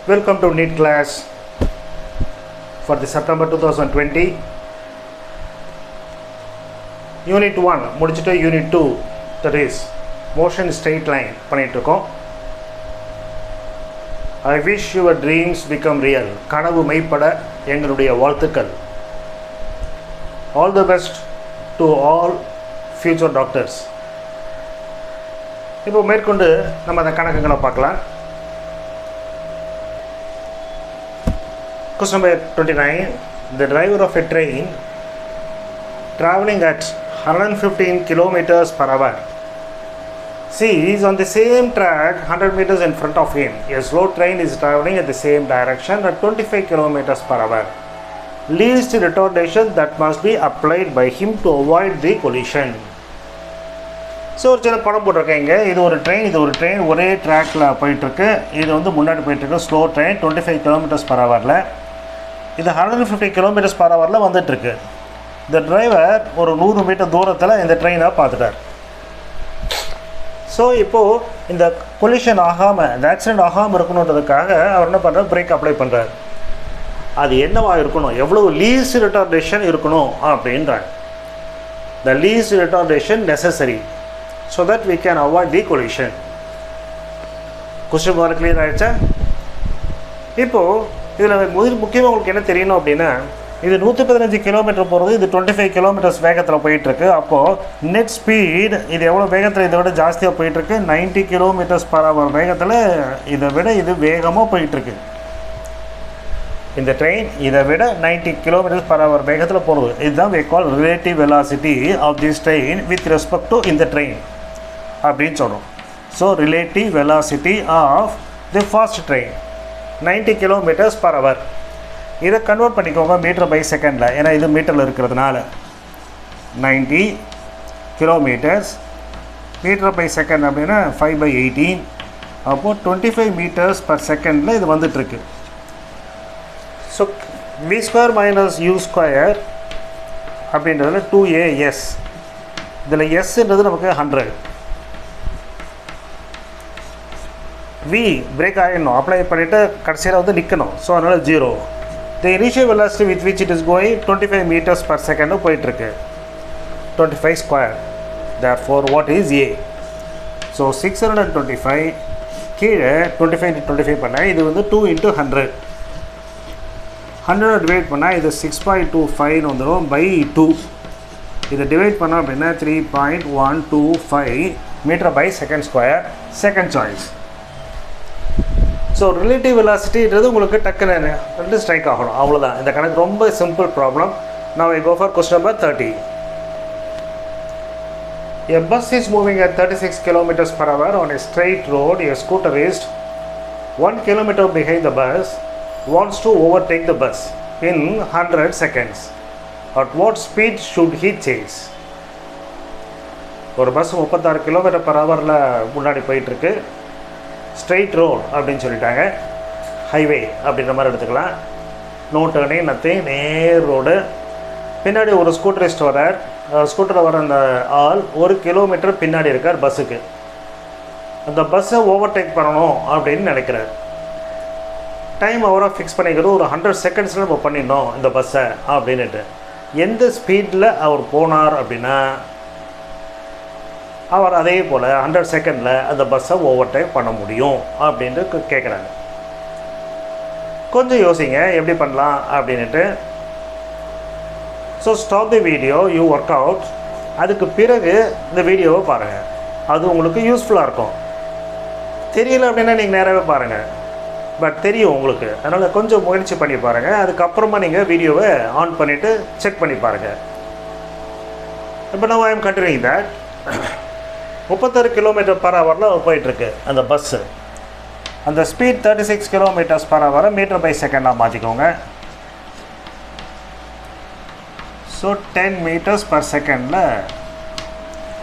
Welcome to NEET class for the September 2020. Unit 1 முடிச்சிட்டு Unit 2, that is motion straight line பண்ணிட்டு இருக்கோம். I wish your dreams become real. கனவு மெய்ப்பட எங்களுடைய வாழ்த்துக்கள். All the best to all future doctors. இப்போ மேற்கொண்டு நம்ம அந்த கணக்குகளை பார்க்கலாம். Question number 29. The driver of a train traveling at 115 kilometers per hour. See, he is on the same track 100 meters in front of him. A slow train is traveling at the same direction at 25 kilometers per hour. Least retardation that must be applied by him to avoid the collision. So ஒரு சின்ன படம் போட்டிருக்கேங்க. இது ஒரு train ஒரே ட்ராக்கில் போயிட்டுருக்கு. இது வந்து முன்னாடி போயிட்டுருக்கு ஸ்லோ ட்ரெயின் 25 கிலோமீட்டர்ஸ் பர் ஹவரில். இது 150 கிலோமீட்டர்ஸ் பர் ஹவரில் வந்துட்டுருக்கு. இந்த டிரைவர் ஒரு 100 மீட்டர் தூரத்தில் இந்த ட்ரெயினை பார்த்துட்டார். ஸோ இப்போது இந்த கொலிஷன் ஆகாமல், இந்த ஆக்சிடெண்ட் ஆகாமல் இருக்கணுன்றதுக்காக அவர் என்ன பண்ணுறார், பிரேக் அப்ளை பண்ணுறார். அது என்னவாக இருக்கணும், எவ்வளோ லீஸ்ட் ரிட்டார்டேஷன் இருக்கணும் அப்படின்றாங்க. The least retardation necessary so that we can avoid the collision. question mark clear ஆயிடுச்சா? இப்போது இதில் முக்கியமாக உங்களுக்கு என்ன தெரியணும் அப்படின்னா, இது 115 கிலோமீட்டர் போகிறது, இது 25 கிலோமீட்டர்ஸ் வேகத்தில் போயிட்டுருக்கு. அப்போது நெட் ஸ்பீட் இது எவ்வளோ வேகத்தில் இதை விட ஜாஸ்தியாக போயிட்டுருக்கு, 90 கிலோமீட்டர்ஸ் பர் ஹவர் வேகத்தில் இதை விட இது வேகமாக போயிட்டுருக்கு. இந்த ட்ரெயின் இதை விட 90 கிலோமீட்டர்ஸ் பர் ஹவர் வேகத்தில் போகிறது. இதுதான் we call relative velocity of this train with respect to இந்த ட்ரெயின் அப்படின்னு சொல்கிறோம். So relative velocity of the fast train 90 kilometres per hour. இதை கன்வெர்ட் பண்ணிக்கோங்க மீட்டர் பை செகண்டில், ஏன்னா இது மீட்டரில் இருக்கிறதுனால. 90 கிலோமீட்டர்ஸ் மீட்டர் பை செகண்ட் அப்படின்னா 5/18. அப்போது 25 மீட்டர்ஸ் பர் செகண்டில் இது வந்துட்டுருக்கு. So v square minus u square அப்படின்றதுல 2as. இதில் எஸ்ன்றது நமக்கு 100. v பிரேக் ஆகிடணும், அப்ளை பண்ணிவிட்டு கடைசியில் வந்து நிற்கணும். ஸோ அதனால் 0. The initial velocity with which it is going 25 metres per second போயிட்டுருக்கு. 25 square. Therefore what is a? So 625 கீழே 25 பண்ணால் இது வந்து 2 × 100. 100 டிவைட் பண்ணால் இது 6.25 வந்துடும் பை 2. இதை டிவைட் பண்ணோம் அப்படின்னா 3.125 metre by second square. Second choice. So relative வெலாசிட்டின்றது உங்களுக்கு டக்குன்னு ரெண்டு ஸ்ட்ரைக் ஆகணும், அவ்வளோதான். இந்த கணக்கு ரொம்ப simple problem. Now I go for question number 30. A bus is moving at 36 kilometers per hour on a straight road. A scooter is 1 kilometer behind the bus, wants to overtake the bus in 100 seconds. At what speed should he chase? ஒரு bus 36 kilometre per ஹவரில் முன்னாடி போயிட்டுருக்கு. Straight road அப்படின்னு சொல்லிட்டாங்க, highway அப்படின்ற மாதிரி எடுத்துக்கலாம். No turning, nothing, நேர் ரோடு. பின்னாடி ஒரு ஸ்கூட்டரிஸ்ட் வரார். ஸ்கூட்டரில் வர அந்த ஆள் 1 கிலோமீட்டர் பின்னாடி இருக்கார் பஸ்ஸுக்கு. அந்த பஸ்ஸை ஓவர்டேக் பண்ணணும் அப்படின்னு நினைக்கிறார். டைம் அவராக ஃபிக்ஸ் பண்ணிக்கிறது ஒரு 100 செகண்ட்ஸில் நம்ம பண்ணிடணும் இந்த பஸ்ஸை அப்படின்ட்டு. எந்த ஸ்பீடில் அவர் போனார் அப்படின்னா அவர் அதே போல் 100 செகண்டில் அந்த பஸ்ஸை ஓவர்டேக் பண்ண முடியும் அப்படின்ட்டு கேட்குறாங்க. கொஞ்சம் யோசிங்க எப்படி பண்ணலாம் அப்படின்ட்டு. So stop the video, you work out. அதுக்கு பிறகு இந்த வீடியோவை பாருங்கள், அது உங்களுக்கு யூஸ்ஃபுல்லாக இருக்கும். தெரியல அப்படின்னா நீங்கள் நேராகவே பாருங்கள், பட் தெரியும் உங்களுக்கு. அதனால் கொஞ்சம் முயற்சி பண்ணி பாருங்கள். அதுக்கப்புறமா நீங்கள் வீடியோவை ஆன் பண்ணிவிட்டு செக் பண்ணி பாருங்கள். இப்போ நான் I am continuing that. 36 kilometre per ஹவரில் போயிட்டுருக்கு அந்த பஸ்ஸு. அந்த ஸ்பீட் 36 கிலோமீட்டர்ஸ் பர் ஹவரை மீட்டர் பை செகண்டாக மாற்றிக்கோங்க. ஸோ 10 மீட்டர்ஸ் பர் செகண்டில்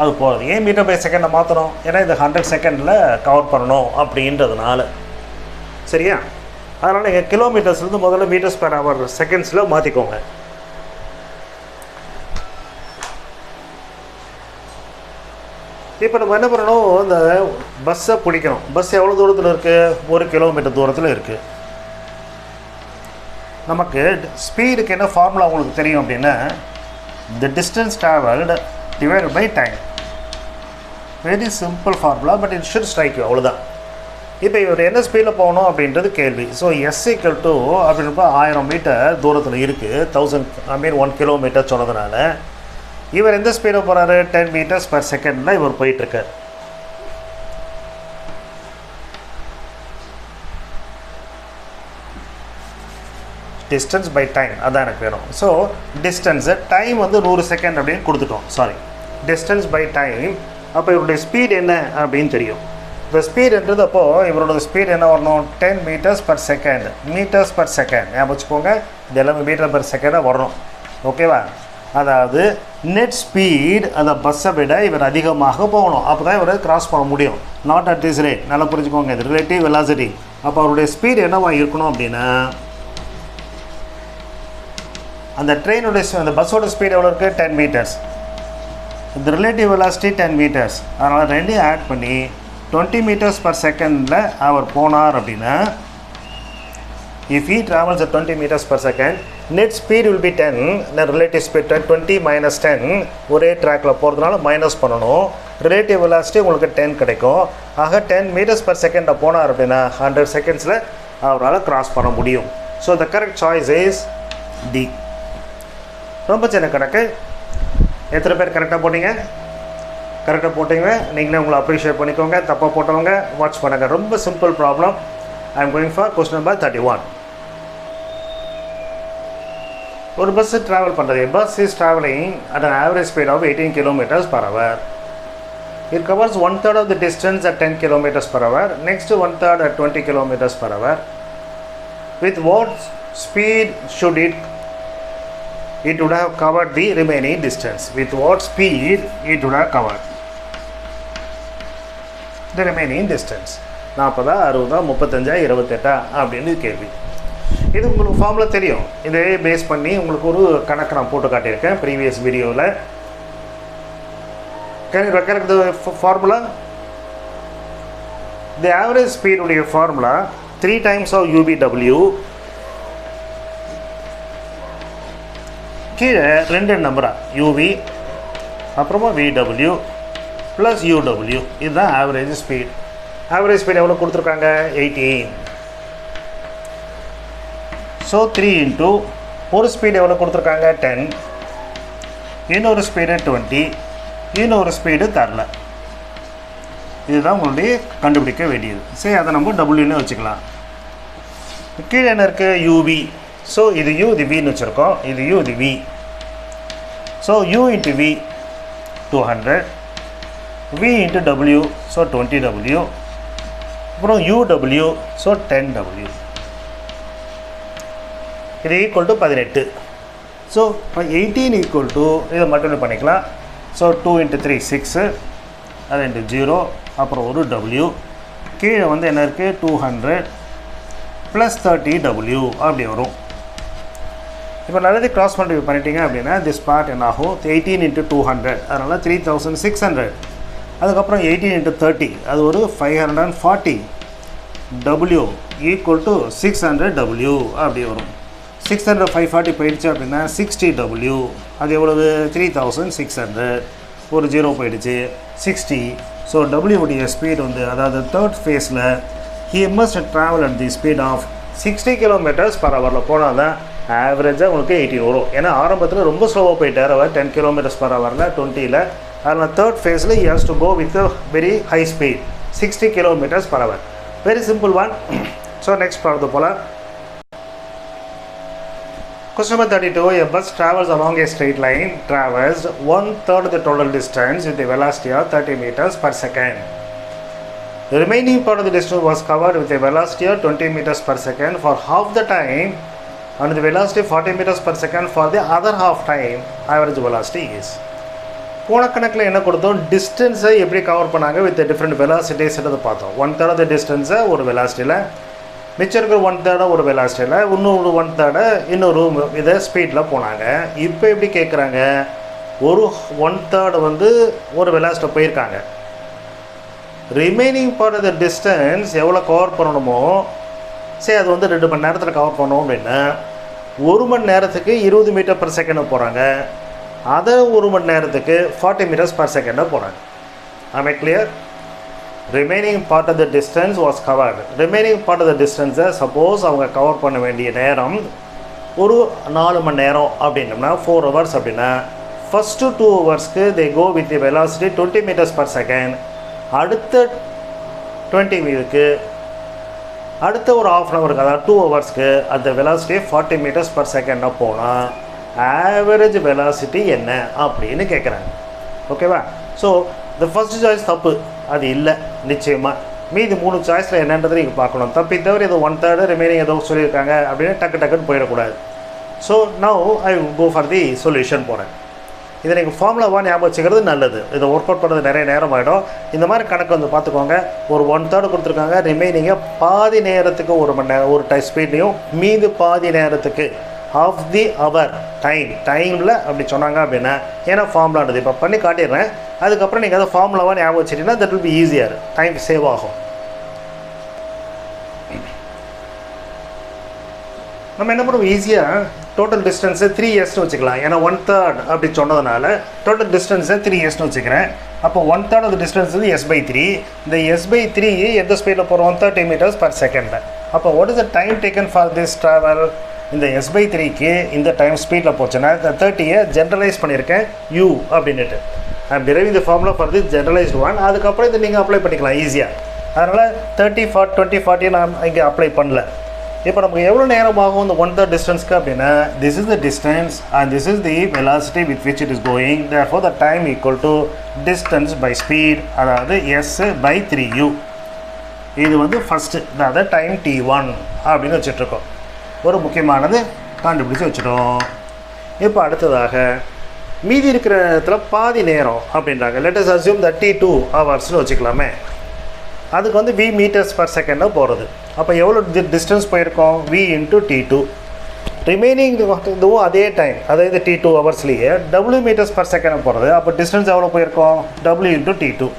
அது போகிறது. ஏன் மீட்டர் பை செகண்டை மாற்றணும்? ஏன்னா இது 100 செகண்டில் கவர் பண்ணணும் அப்படின்றதுனால. சரியா? அதனால் நீங்கள் கிலோமீட்டர்ஸ்லேருந்து முதல்ல மீட்டர்ஸ் பர் ஹவர் செகண்ட்ஸில் மாற்றிக்கோங்க. இப்போ நம்ம என்ன பண்ணணும், இந்த பஸ்ஸை பிடிக்கணும். பஸ் எவ்வளோ தூரத்தில் இருக்குது? 1 கிலோமீட்டர் தூரத்தில் இருக்குது. நமக்கு ஸ்பீடுக்கு என்ன ஃபார்முலா உங்களுக்கு தெரியும் அப்படின்னா the distance traveled divided by time. Very simple formula, but it should strike you, அவ்வளோதான். இப்போ இவர் என்ன ஸ்பீடில் போகணும் அப்படின்றது கேள்வி. ஸோ எஸ் ஈக்குவல் டு அப்படின்றப்ப 1000 மீட்டர் தூரத்தில் இருக்குது, 1 கிலோமீட்டர் சொன்னதுனால இவர் எந்த ஸ்பீடில் போகிறாரு, 10 மீட்டர்ஸ் பர் செகண்டில் இவர் போயிட்டுருக்கார். டிஸ்டன்ஸ் பை டைம் அதான் எனக்கு வேணும். ஸோ டிஸ்டன்ஸு டைம் வந்து 100 செகண்ட் அப்படின்னு கொடுத்துட்டோம். Sorry, distance by time. அப்போ இவருடைய ஸ்பீட் என்ன அப்படின்னு தெரியும். இந்த ஸ்பீடுன்றது அப்போது இவரோட ஸ்பீட் என்ன வரணும், 10 metres per second. Metres per second ஞாபகம் வச்சுக்கோங்க, இது எல்லாமே மீட்டர் பர் செகண்டாக வரணும். ஓகேவா? அதாவது நெட் ஸ்பீட் அந்த பஸ்ஸை விட இவர் அதிகமாக போகணும், அப்போ தான் இவர் கிராஸ் பண்ண முடியும். Not at this rate. நல்லா புரிஞ்சுக்கோங்க, இது ரிலேட்டிவ் வெலாசிட்டி. அப்போ அவருடைய ஸ்பீட் என்னவா இருக்கணும் அப்படின்னா, அந்த ட்ரெயினுடைய அந்த பஸ்ஸோட ஸ்பீட் எவ்வளோ இருக்குது, 10 மீட்டர்ஸ். இந்த ரிலேட்டிவ் வெலாசிட்டி 10 மீட்டர்ஸ். அதனால் ரெண்டையும் ஆட் பண்ணி 20 மீட்டர்ஸ் பர் செகண்டில் அவர் போனார் அப்படின்னா, if he travels at 20 meters per second, net speed will be 10, the relative speed 20 minus 10. ஒரே ட்ராக்கில் போகிறதுனால மைனஸ் பண்ணணும். ரிலேட்டிவ் வெலாசிட்டி உங்களுக்கு 10 கிடைக்கும். ஆக 10 மீட்டர்ஸ் பர் செகண்டில் போனார் அப்படின்னா 100 செகண்ட்ஸில் அவரால் கிராஸ் பண்ண முடியும். So the correct choice is d. ரொம்ப சின்ன கணக்கு. எத்தனை பேர் கரெக்டாக போட்டிங்க? கரெக்டாக போட்டிங்க, நீங்களே உங்களை அப்ரிஷியேட் பண்ணிக்கோங்க. தப்பாக போட்டவங்க வாட்ச் பண்ணுங்கள். ரொம்ப simple problem. I am going for question number 31. ஒரு பஸ்ஸு ட்ராவல் பண்ணுறது. Bus is travelling at an average speed of 18 kilometers per hour. It covers 1/3 of the distance at 10 kilometers per hour. Next 1/3 at 20 kilometers per hour. With what speed should it would have covered the remaining distance? With what speed it would have covered the remaining distance? 40, 60, 35, 28 அப்படின்னு கேள்வி. இது உங்களுக்கு formula தெரியும். இதே base பண்ணி உங்களுக்கு ஒரு கணக்கு நான் போட்டு காட்டியிருக்கேன் ப்ரீவியஸ் வீடியோவில். Can you recollect the formula? The average speed உடைய ஃபார்முலா 3 times of UVW. கீழே 2 நம்பரா, UV அப்புறமா VW ப்ளஸ் UW. இதுதான் ஆவரேஜ் ஸ்பீட். ஆவரேஜ் ஸ்பீட் எவ்வளோ கொடுத்துருக்காங்க, 18. ஸோ 3 இன்ட்டு ஒரு ஸ்பீடு எவ்வளோ கொடுத்துருக்காங்க, 10. இன்னொரு ஸ்பீடு 20. இன்னொரு ஸ்பீடு தரல. இதுதான் உங்களுடைய கண்டுபிடிக்க வேண்டியது. சரி, அதை நம்ம டபுள்யூன்னு வச்சுக்கலாம். கீழே என்ன இருக்குது, UV. ஸோ இது U, இது Vன்னு வச்சுருக்கோம். இது U, இது V. So U into V 200. V into W, so 20W. அப்புறம் UW, ஸோ 10W. இது equal to 18. So 18 equal to இதை மட்டும் பண்ணிக்கலாம். ஸோ 2 இன்ட்டு 3 6, அது இன்ட்டு 0, அப்புறம் ஒரு W. கீழே வந்து என்ன இருக்குது, 200 ப்ளஸ் 30W அப்படி வரும். இப்போ நல்லது கிராஸ் மல்டிப்ளை பண்ணிட்டீங்க அப்படின்னா திஸ் பார்ட் என்ன ஆகும், 18 இன்ட்டு 200, அதனால் 3600. அதுக்கப்புறம் 18 இன்ட்டு 30, அது ஒரு 540. W ஈக்குவல் டு 600W அப்படி வரும். 600 540 போயிடுச்சு அப்படின்னா 60W. அது எவ்வளவு, 3600. ஒரு 0 போயிடுச்சு, 60. ஸோ டபிள்யூடைய ஸ்பீட் வந்து, அதாவது தேர்ட் ஃபேஸில் he must travel at the speed of 60 kilometers per hour போனால் தான் ஆவரேஜாக உங்களுக்கு 18 வரும். ஏன்னா ஆரம்பத்தில் ரொம்ப ஸ்லோவாக போயிட்டார் அவர் 10 kilometers per hour 20ல். அதனால் தேர்ட் ஃபேஸில் he has to go with a very high speed 60 kilometers per hour. Very simple one. So next ப்ராப்ளத்தை போல். Question number 32. A bus travels along a straight line, traversed 1/3 of the total distance with a velocity of 30 meters per second. The remaining part of the distance was covered with a velocity of 20 meters per second for half the time and the velocity 40 meters per second for the other half time. Average velocity is. போன கணக்கில் என்ன கொடுத்தோம், டிஸ்டன்ஸை எப்படி cover பண்ணாங்க with different வெலாசிட்டிஸ்ன்றதை பார்த்தோம். 1/3 of the distance ஒரு வெலாசிட்டியில், மிச்சம் இருக்கிற 1/3 ஒரு வெலாசிட்டியில், இன்னொரு 1/3 இன்னொரு இதை ஸ்பீடில் போனாங்க. இப்போ எப்படி கேட்குறாங்க, ஒரு 1/3 வந்து ஒரு வெலாசிட்டியில் போயிருக்காங்க. Remaining part of the distance எவ்வளோ கவர் பண்ணணுமோ, சரி அது வந்து 2 மணி நேரத்தில் கவர் பண்ணோம் அப்படின்னா ஒரு மணி நேரத்துக்கு 20 மீட்டர் பர் செகண்ட் போகிறாங்க. அதை ஒரு மணி நேரத்துக்கு 40 மீட்டர்ஸ் பர் செகண்ட் போகிறாங்க. Am I clear? Remaining part of the distance was covered. Remaining part of the distance suppose அவங்க கவர் பண்ண வேண்டிய நேரம் ஒரு 4 மணி நேரம் அப்படின்னம்னா 4 hours அப்படின்னா ஃபஸ்ட்டு 2 ஹவர்ஸ்க்கு they go with the velocity 20 meters per second. அடுத்த 20 மீட்டருக்கு அடுத்த ஒரு half an hour அதாவது 2 ஹவர்ஸ்க்கு அந்த வெலாசிட்டி 40 மீட்டர்ஸ் பர் செகண்ட் போனால் ஆவரேஜ் வெலாசிட்டி என்ன அப்படின்னு கேட்குறாங்க. ஓகேவா? ஸோ இந்த ஃபஸ்ட் சாய்ஸ் தப்பு, அது இல்லை நிச்சயமாக. மீதி 3 சாய்ஸில் என்னன்றது நீங்கள் பார்க்கணும். தப்பி தவிர இது 1/3 ரிமைனிங் ஏதோ சொல்லியிருக்காங்க அப்படின்னு டக்குன்னு போயிடக்கூடாது. So now I go for the solution போகிறேன். இதை நீங்கள் ஃபார்முலாவாக ஞாபகம் வச்சுக்கிறது நல்லது. இதை ஒர்க் அவுட் பண்ணுறது நிறைய நேரம் ஆகிடும். இந்த மாதிரி கணக்கு வந்து பார்த்துக்கோங்க. ஒரு 1/3 கொடுத்துருக்காங்க, ரிமைனிங்கை பாதி நேரத்துக்கு ஒரு மணி நேரம் ஒரு ஸ்பீட்லேயும் மீது பாதி நேரத்துக்கு ஆஃப் தி அவர் டைமில் அப்படி சொன்னாங்க அப்படின்னா ஏன்னா ஃபார்முலானது இப்போ பண்ணி காட்டிடுறேன். அதுக்கப்புறம் நீங்கள் அதை ஃபார்முலாவாக ஞாபகம் வச்சுட்டிங்கன்னா that will be easier, time save ஆகும். நம்ம என்ன பண்ணுவோம், ஈஸியாக டோட்டல் டிஸ்டன்ஸை 3s வச்சுக்கலாம். ஏன்னா 1/3 அப்படி சொன்னதுனால டோட்டல் டிஸ்டன்ஸை 3s வச்சுக்கிறேன். அப்போ 1/3 ஆஃப் டிஸ்டன்ஸ் வந்து s/3. இந்த s/3 எந்த ஸ்பீடில் போகிறோம், 30 மீட்டர்ஸ் பர் செகண்ட். அப்போ what is the time taken for this travel? இந்த s/3க்கு இந்த டைம் ஸ்பீடில் போச்சுன்னா இந்த 30யை ஜென்ரலைஸ் பண்ணியிருக்கேன் u அப்படின்ட்டு. I'm driving the formula for the generalised one. அதுக்கப்புறம் இதை நீங்கள் அப்ளை பண்ணிக்கலாம் ஈஸியாக. அதனால் 30, 40, 20, நான் இங்கே அப்ளை பண்ணல. இப்போ நமக்கு எவ்வளோ நேரம் ஆகும் இந்த 1/3 டிஸ்டன்ஸ்க்கு அப்படின்னா this is the distance and this is the velocity with which it is going. Therefore the time equal to distance by speed, அதாவது s/3u. இது வந்து ஃபஸ்ட்டு, அதாவது டைம் t1 அப்படின்னு வச்சுட்ருக்கோம். ஒரு முக்கியமானது கண்டுபிடிச்சி வச்சுட்டோம். இப்போ அடுத்ததாக மீதி இருக்கிற இடத்துல பாதி நேரம் அப்படின்றாங்க. Let us assume that t2 ஹவர்ஸ்னு வச்சுக்கலாமே. அதுக்கு வந்து v மீட்டர்ஸ் பர் செகண்டாக போகிறது. அப்போ எவ்வளோ டிஸ்டன்ஸ் போயிருக்கோம், v இன்ட்டு t2. ரிமைனிங் இதுவும் அதே டைம், அதாவது t2 ஹவர்ஸ்லேயே w மீட்டர்ஸ் பர் செகண்ட் போகிறது. அப்போ டிஸ்டன்ஸ் எவ்வளோ போயிருக்கோம், w இன்ட்டு t2.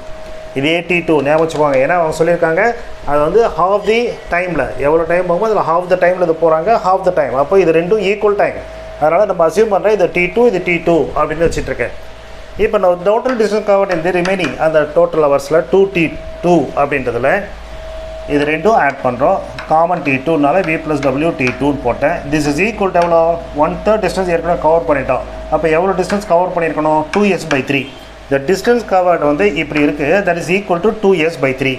இதே t2 ஞாபகம் வச்சுக்கோங்க. ஏன்னா அவங்க சொல்லியிருக்காங்க அது வந்து ஹாஃப் தி டைமில் எவ்வளோ டைம் போகும்போது அதில் ஹாஃப் த டைமில் இது போகிறாங்க, ஹாஃப் த டைம். அப்போ இது ரெண்டும் ஈக்குவல் டைம். அதனால் நம்ம அஸ்யூம் பண்ணுறேன் இது t2 இது t2 அப்படின்னு வச்சுட்ருக்கேன். இப்போ நான் டோட்டல் டிஸ்டன்ஸ் கவர்ட் இந்த ரிமைனிங் அந்த டோட்டல் ஹவர்ஸில் 2t2 அப்படின்றதுல இது ரெண்டும் ஆட் பண்ணுறோம். காமன் t2னால v + w t2ன்னு போட்டேன். திஸ் இஸ் ஈக்குவல் டு எவ்வளோ, 1/3 டிஸ்டன்ஸ் ஏற்கனவே கவர் பண்ணிட்டோம். அப்போ எவ்வளோ டிஸ்டன்ஸ் கவர் பண்ணியிருக்கணும், 2s/3. இந்த டிஸ்டன்ஸ் கவர்டு வந்து இப்படி இருக்குது, that is equal to 2s/3.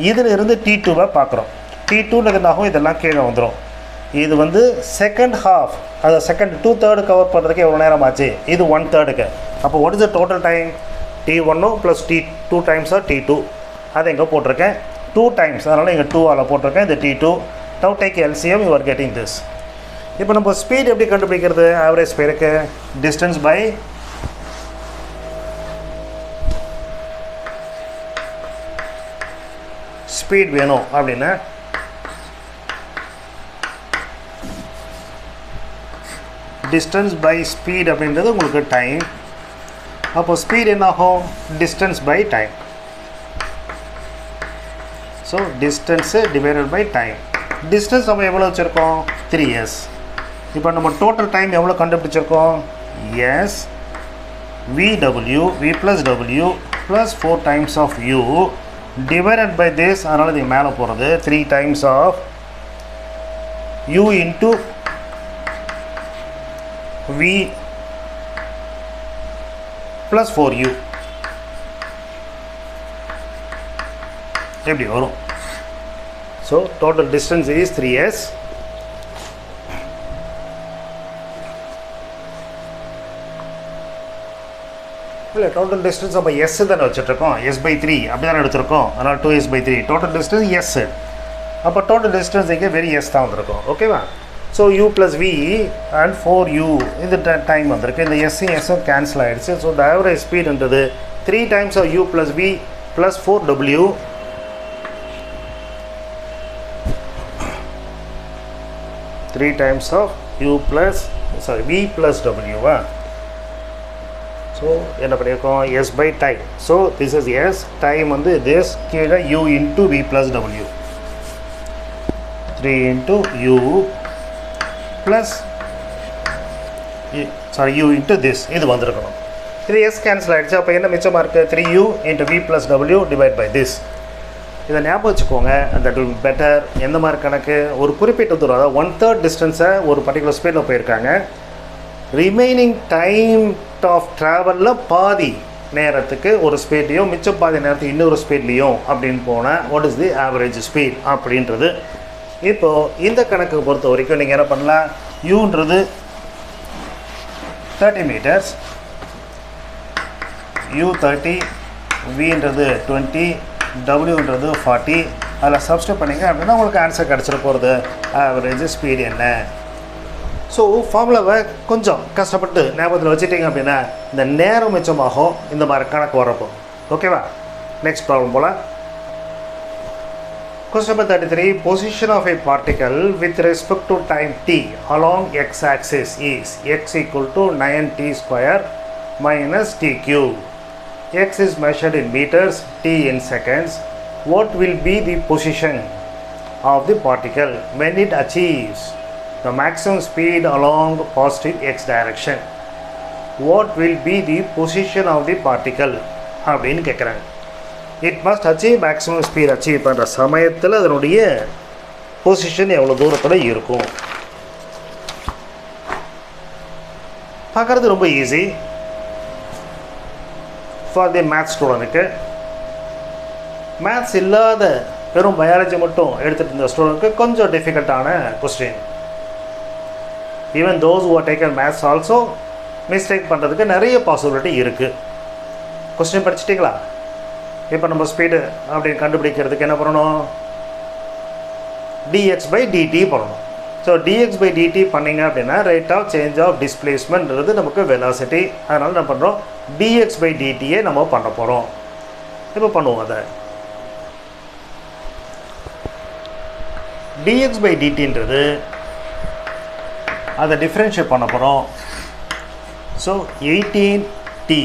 இதில் இருந்து t2வை பார்க்குறோம். t2ன்றதுனாகும் இதெல்லாம் கீழே வந்துடும். இது வந்து செகண்ட் ஹாஃப், அதை செகண்ட் 2/3 கவர் பண்ணுறதுக்கு எவ்வளோ நேரம் ஆச்சு, இது 1/3க்கு. அப்போ what is the total time, t1 plus t2 times r t2. அதை இங்கே போட்டிருக்கேன் 2 டைம்ஸ், அதனால் இங்கே 2ஆல் போட்டிருக்கேன் இந்த t2. Now take LCM, you are getting this. இப்போ நம்ம ஸ்பீட் எப்படி கண்டுபிடிக்கிறது, ஆவரேஜ் ஸ்பீடுக்கு டிஸ்டன்ஸ் பை ஸ்பீட் வேணும் அப்படின்னா டிஸ்டன்ஸ் பை ஸ்பீட் அப்படின்றது உங்களுக்கு டைம். அப்போ ஸ்பீட் என்ன ஆகும், distance by time. So distance divided by time. Distance நம்ம எவ்வளோ வச்சுருக்கோம், 3s. இப்போ நம்ம டோட்டல் டைம் எவ்வளோ கண்டுபிடிச்சிருக்கோம், s vw v + w + 4 times of u divided by this. அதனால் இது மேலே போகிறது 3 times of u into v + 4u எப்படி வரும். So total distance is 3s. இல்லை டோட்டல் டிஸ்டன்ஸ் அப்போ எஸ் தானே வச்சுட்ருக்கோம், s/3 அப்படி தானே எடுத்திருக்கோம். அதனால் 2s/3 டோட்டல் டிஸ்டன்ஸ் எஸ். அப்போ டோட்டல் டிஸ்டன்ஸ் இங்கே வெரி எஸ் தான் வந்திருக்கும். ஓகேவா? So u + v and 4u இந்த டைம் வந்திருக்கு. இந்த எஸ்ஸும் கேன்சல் ஆகிடுச்சு. ஸோ த ஆவரேஜ் ஸ்பீடுன்றது 3 times of u + v + 4w. Three times of u plus v plus w. So என்ன பண்ணியிருக்கோம், s by time. So this is s, time வந்து this கீழே u into v plus w. 3 into u plus sorry u into this இது வந்திருக்கணும். இது S cancel ஆகிடுச்சு. அப்போ என்ன மிச்சமாக இருக்குது? 3u into v plus w divide by this. இதை ஞாபகம் வச்சுக்கோங்க. அந்த டு பெட்டர் எந்த மாதிரி கணக்கு, ஒரு குறிப்பிட்ட தூரம் அதாவது 1/3 டிஸ்டன்ஸை ஒரு பர்டிகுலர் ஸ்பீடில் போயிருக்காங்க, ரிமைனிங் டைம் ஆஃப் ட்ராவலில் பாதி நேரத்துக்கு ஒரு ஸ்பீட்லேயும் மிச்சம் பாதி நேரத்துக்கு இன்னொரு ஸ்பீட்லேயும் அப்படின்னு போனால் what is the average speed அப்படின்றது. இப்போது இந்த கணக்கு பொறுத்த வரைக்கும் நீங்கள் என்ன பண்ணலாம், யூன்றது 30 மீட்டர்ஸ், u 30, vன்றது 20, wன்றது 40. அதில் சப்ஸ்டிட் பண்ணிங்க அப்படின்னா உங்களுக்கு ஆன்சர் கிடச்சிட போகிறது ஆவரேஜ் ஸ்பீடு என்ன. ஸோ ஃபார்முலாவை கொஞ்சம் கஷ்டப்பட்டு ஞாபகத்தில் வச்சுட்டிங்க அப்படின்னா இந்த நேரம் மிச்சமாகும் இந்த மாதிரி கணக்கு வரப்போ. ஓகேவா? Next problem pole. Question number 33. Position of a particle with respect to time t along x-axis is x equal to 9t square minus t cube. X is measured in meters, t in seconds. What will be the position of the particle when it achieves the maximum speed along positive x direction? What will be the position of the particle? அப்படின்னு கேட்குறாங்க. It must achieve maximum speed achieve பண்ணுற சமயத்தில் அதனுடைய position எவ்வளோ தூரத்தில் இருக்கும் பார்க்குறது ரொம்ப ஈஸி ஃபார் தி மேத்ஸ் ஸ்டூடெண்ட்டுக்கு. மேத்ஸ் இல்லாத வெறும் பயாலஜி மட்டும் எடுத்துகிட்டு இருந்த ஸ்டூடெண்ட்டுக்கு கொஞ்சம் டிஃபிகல்ட்டான question. Even those who are taken maths also mistake பண்ணுறதுக்கு நிறைய பாசிபிலிட்டி இருக்குது. கொஸ்டின் படிச்சிட்டிங்களா? இப்போ நம்ம ஸ்பீடு அப்படின்னு கண்டுபிடிக்கிறதுக்கு என்ன பண்ணணும், dx by dt பண்ணணும். ஸோ dx by dt பண்ணிங்க அப்படின்னா ரேட் ஆஃப் சேஞ்ச் ஆஃப் டிஸ்பிளேஸ்மெண்ட்ன்றது நமக்கு வெலாசிட்டி. அதனால் என்ன பண்ணுறோம், dx by dtயே நம்ம பண்ண போகிறோம். இப்போ பண்ணுவோம் அதை. dx by dtன்றது அதை டிஃப்ரென்ஷியேட் பண்ண போகிறோம். So 18t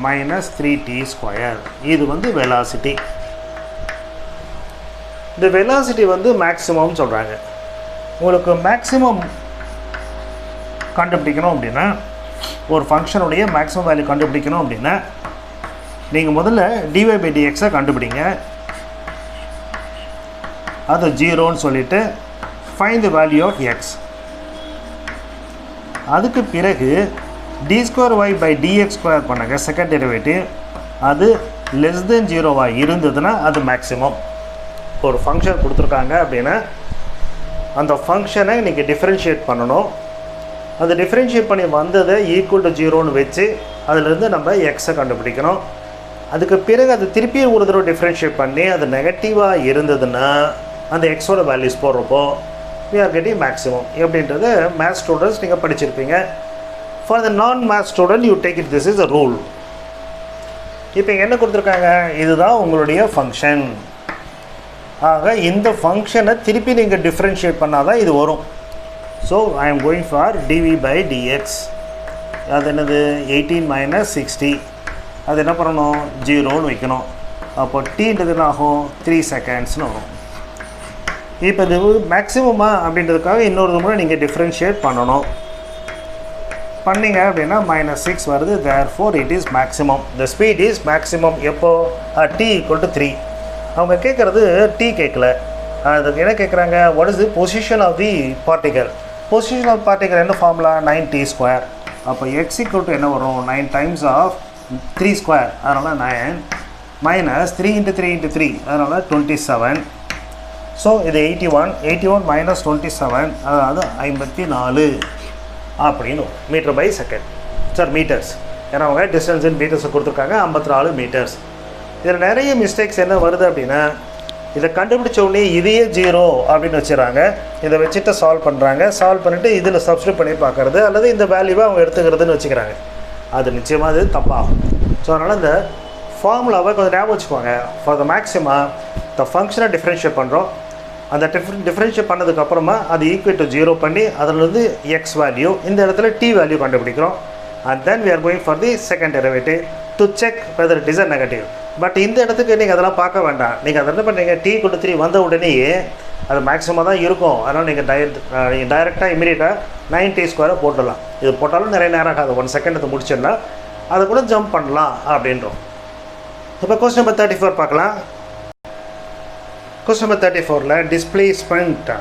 minus 3t square இது வந்து வெலாசிட்டி. இந்த வெலாசிட்டி வந்து மேக்ஸிமம் சொல்கிறாங்க. உங்களுக்கு மேக்ஸிமம் கண்டுபிடிக்கணும் அப்படின்னா, ஒரு ஃபங்க்ஷனுடைய மேக்ஸிமம் வேல்யூ கண்டுபிடிக்கணும் அப்படின்னா நீங்கள் முதல்ல dy by dx கண்டுபிடிங்க. அது 0ன்னு சொல்லிவிட்டு find the value of x. அதுக்கு பிறகு d square y by dx square பண்ணுங்க செகண்ட் டெரிவேட்டிவ். அது லெஸ் தென் 0வாக இருந்ததுன்னா அது மேக்ஸிமம். ஒரு ஃபங்க்ஷன் கொடுத்துருக்காங்க அப்படின்னா அந்த ஃபங்க்ஷனை நீங்கள் டிஃப்ரென்ஷியேட் பண்ணணும். அது டிஃப்ரென்ஷியேட் பண்ணி வந்ததை ஈக்குவல் டு 0ன்னு வச்சு அதிலேருந்து நம்ம எக்ஸை கண்டுபிடிக்கணும். அதுக்கு பிறகு அது திருப்பி ஒரு தடவை டிஃப்ரென்ஷியேட் பண்ணி அது நெகட்டிவாக இருந்ததுன்னா அந்த எக்ஸோட வேல்யூஸ் போடுறப்போ we are getting maximum. எப்படின்றது மேத்ஸ் ஸ்டூடெண்ட்ஸ் நீங்கள் படிச்சிருப்பீங்க. For the non-math student, you take it this is a rule. இப்போ என்ன கொடுத்துருக்காங்க, இதுதான் உங்களுடைய ஃபங்க்ஷன். ஆக இந்த ஃபங்க்ஷனை திருப்பி நீங்கள் டிஃப்ரென்ஷியேட் பண்ணால் தான் இது வரும். So I am going for dv by dx. அது என்னது 18 minus 60. அது என்ன பண்ணணும், 0ன்னு வைக்கணும். அப்போ டீன்றது என்ன ஆகும், 3 செகண்ட்ஸ்னு வரும். இப்போ இது மேக்ஸிமமா அப்படின்றதுக்காக இன்னொரு முறை நீங்கள் டிஃப்ரென்ஷியேட் பண்ணணும். பண்ணிங்க அப்படின்னா -6 வருது. Therefore it is maximum. The speed is maximum. எப்போ t = 3. அவங்க கேட்குறது t கேட்கல, அதுக்கு என்ன கேட்குறாங்க, what is the position of the particle. Position of particle என்ன ஃபார்முலா, 9t ஸ்கொயர். அப்போ x = என்ன வரும், 9 டைம்ஸ் ஆஃப் 3 ஸ்கொயர், அதனால் 9 மைனஸ் 3 × 3 × 3, அதனால் 27. ஸோ இது 81 minus 27, அதாவது 54 அப்படின்னு metre by second. Sir metres, ஏன்னா அவங்க டிஸ்டன்ஸ் இன் மீட்டர்ஸை கொடுத்துருக்காங்க 54 மீட்டர்ஸ். இதில் நிறைய மிஸ்டேக்ஸ் என்ன வருது அப்படின்னா, இதை கண்டுபிடிச்ச உடனே இதையே 0 அப்படின்னு வச்சுறாங்க. இதை வச்சுட்டு சால்வ் பண்ணுறாங்க. சால்வ் பண்ணிவிட்டு இதில் சப்ஸ்டிட் பண்ணி பார்க்குறது அல்லது இந்த வேல்யூவை அவங்க எடுத்துக்கிறதுன்னு வச்சுக்கிறாங்க. அது நிச்சயமாக அது தப்பாகும். ஸோ அதனால் இந்த ஃபார்முலாவை கொஞ்சம் ஞாபகம் வச்சுக்கோங்க. ஃபார் த மேக்ஸிமா த ஃபங்க்ஷனை டிஃப்ரென்ஷியேட் பண்ணுறோம். அந்த டிஃப்ரென்ஷியேட் பண்ணதுக்கப்புறமா அது ஈக்குவல் டு 0 பண்ணி அதிலிருந்து எக்ஸ் வேல்யூ, இந்த இடத்துல டி வேல்யூ கண்டுபிடிக்கிறோம். And then we are going for the second derivative to check whether it is a negative. But இந்த இடத்துக்கு நீங்கள் அதெல்லாம் பார்க்க வேண்டாம். நீங்கள் அதை என்ன பண்ணுறீங்க, t = 3 வந்த உடனேயே அது மேக்ஸிமம் தான் இருக்கும். அதனால் நீங்கள் டைரெக்டாக இமீடியட்டாக 9t² போட்டுடலாம். இது போட்டாலும் நிறைய நேரம் ஆகாது, 1 செகண்ட் அது முடிச்சிடலாம். அதை கூட ஜம்ப் பண்ணலாம் அப்படின்றோம். இப்போ கொஸ்டின் நம்பர் 34 பார்க்கலாம். கொஸ்டின் நம்பர் 34ல் displacement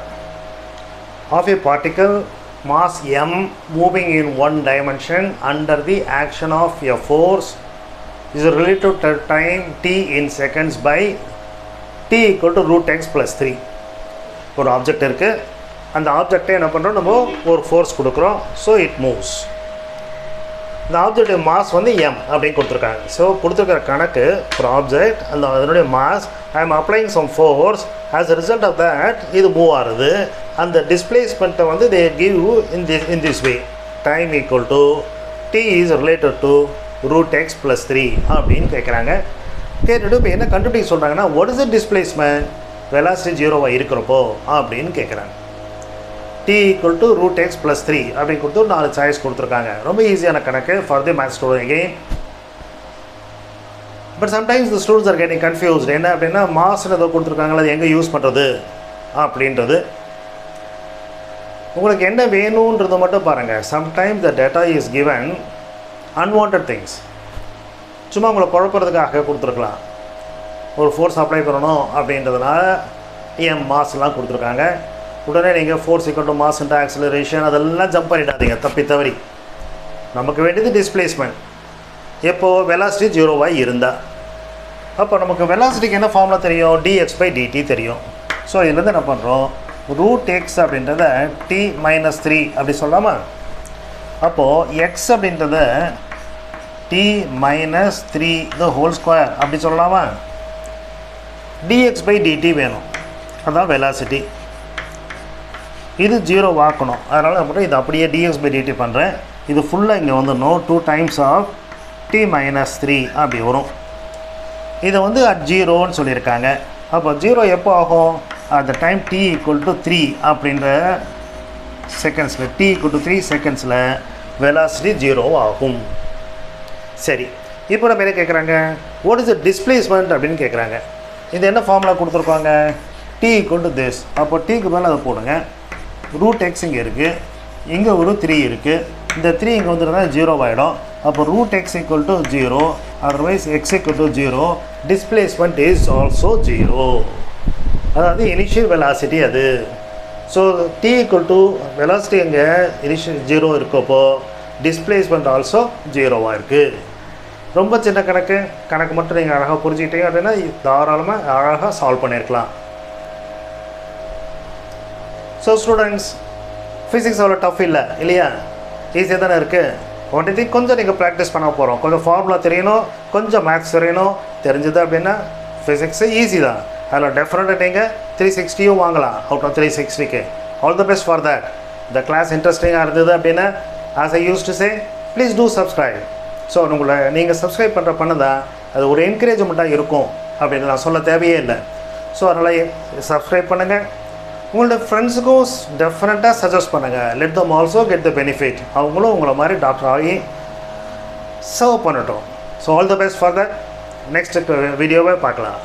of a particle mass m moving in one dimension under the action of a force is related to time t in seconds by t equal to root x plus 3. ஒரு object இருக்குது, அந்த ஆப்ஜெக்டை என்ன பண்ணுறோம், நம்ம ஒரு force கொடுக்குறோம். So it moves. இந்த ஆப்ஜெக்ட் மாஸ் வந்து m அப்படின்னு கொடுத்துருக்காங்க. ஸோ கொடுத்துருக்கிற கணக்கு ஒரு ஆப்ஜெக்ட், அந்த அதனுடைய mass, I am applying some force, as a result of that இது மூவ் ஆகுது. அந்த டிஸ்பிளேஸ்மெண்ட்டை வந்து they give in this way, time equal to t is related to root x plus 3 அப்படின்னு கேட்குறாங்க. கேட்டுட்டு இப்போ என்ன கண்டுபிடிக்க சொல்கிறாங்கன்னா, what is the displacement velocity 0வாக இருக்கிறப்போ அப்படின்னு கேட்குறாங்க. t equal to root x plus 3 அப்படின்னு கொடுத்து 4 சாய்ஸ் கொடுத்துருக்காங்க. ரொம்ப ஈஸியான கணக்கு for the maths student again. But sometimes the students are getting confused. என்ன அப்படின்னா, மாஸ்ன்னு ஏதோ கொடுத்துருக்காங்களா, அது எங்கே யூஸ் பண்ணுறது அப்படின்றது. உங்களுக்கு என்ன வேணுன்றது மட்டும் பாருங்கள். Sometimes the data is given unwanted things, சும்மா உங்களை குழப்பறதுக்காக கொடுத்துருக்கலாம். ஒரு ஃபோர்ஸ் அப்ளை பண்ணணும் அப்படின்றதுனால எம் மாஸ்லாம் கொடுத்துருக்காங்க. உடனே நீங்கள் force equal to mass into acceleration அதெல்லாம் ஜம்ப் பண்ணிடாதீங்க தப்பி தவறி. நமக்கு வேண்டியது டிஸ்பிளேஸ்மெண்ட். எப்போது வெலாசிட்டி 0வாக இருந்தால். அப்போ நமக்கு வெலாசிட்டிக்கு என்ன ஃபார்முலா தெரியும், dx/dt தெரியும். ஸோ இதுலேருந்து என்ன பண்ணுறோம், ரூட் எக்ஸ் அப்படின்றத t-3 அப்படி சொல்லாமா. அப்போது எக்ஸ் அப்படின்றத t-3 the whole square அப்படி சொல்லலாமா. dx/dt வேணும், அதுதான் வெலாசிட்டி. இது 0 ஆக்கணும். அதனால் அப்புறம் இது அப்படியே dx/dt பண்ணுறேன். இது ஃபுல்லாக இங்கே வந்துடணும். 2 times of t-3 அப்படி வரும். இதை வந்து at 0ன்னு சொல்லியிருக்காங்க. அப்போ 0 எப்போ ஆகும், அந்த டைம் t equal to 3 அப்படின்ற செகண்ட்ஸில், t equal to 3 செகண்ட்ஸில் வெலாசிட்டி 0 ஆகும். சரி, இப்போ நம்ம என்ன கேட்குறாங்க, வாட் இஸ் த டிஸ்பிளேஸ்மெண்ட் அப்படின்னு கேட்குறாங்க. இது என்ன ஃபார்முலா கொடுத்துருக்காங்க, t equal to this. அப்போ டீக்கு மேலே அதை போடுங்க. ரூட் எக்ஸ் இங்கே இருக்குது, இங்கே ஒரு 3 இருக்குது. இந்த 3 இங்கே வந்துருந்தா 0 ஆகிடும். அப்போ root x equal to 0, otherwise x equal to 0, displacement is also 0. அதாவது இனிஷியல் வெலாசிட்டி அது. So t equal to velocity இங்கே இனிஷியல் 0 இருக்கப்போ டிஸ்பிளேஸ்மெண்ட் ஆல்சோ 0வாக இருக்குது. ரொம்ப சின்ன கணக்கு மட்டும் நீங்கள் அழகாக புரிஞ்சுக்கிட்டீங்க அப்படின்னா தாராளமாக அழகாக சால்வ் பண்ணியிருக்கலாம். ஸோ ஸ்டூடெண்ட்ஸ், ஃபிசிக்ஸ் அவ்வளோ டஃப் இல்லை இல்லையா, ஈஸியாக தானே இருக்குது. ஒன்றை திங் கொஞ்சம் நீங்கள் ப்ராக்டிஸ் பண்ண போகிறோம். கொஞ்சம் ஃபார்முலா தெரியணும், கொஞ்சம் மேத்ஸ் தெரியணும். தெரிஞ்சது அப்படின்னா ஃபிசிக்ஸு ஈஸி தான். அதில் டெஃபினட்டாக நீங்கள் 360யும் வாங்கலாம் அவுட் ஆஃப் 360க்கு. All the best for that. இந்த கிளாஸ் இன்ட்ரெஸ்டிங்காக இருந்தது அப்படின்னா, as I use to say, please do subscribe. So உங்களை நீங்கள் சப்ஸ்கிரைப் பண்ணதான் அது ஒரு என்கரேஜ்மெண்ட்டாக இருக்கும் அப்படின்னு நான் சொல்ல தேவையே இல்லை. ஸோ அதனால் சப்ஸ்கிரைப் பண்ணுங்கள். உங்களோட ஃப்ரெண்ட்ஸுக்கும் டெஃபினட்டாக சஜஸ்ட் பண்ணுங்கள். Let them also get the benefit. அவங்களும் உங்களை மாதிரி டாக்டர் ஆகி சர்வ் பண்ணட்டும். So all the best for that. Next வீடியோவை பார்க்கலாம்.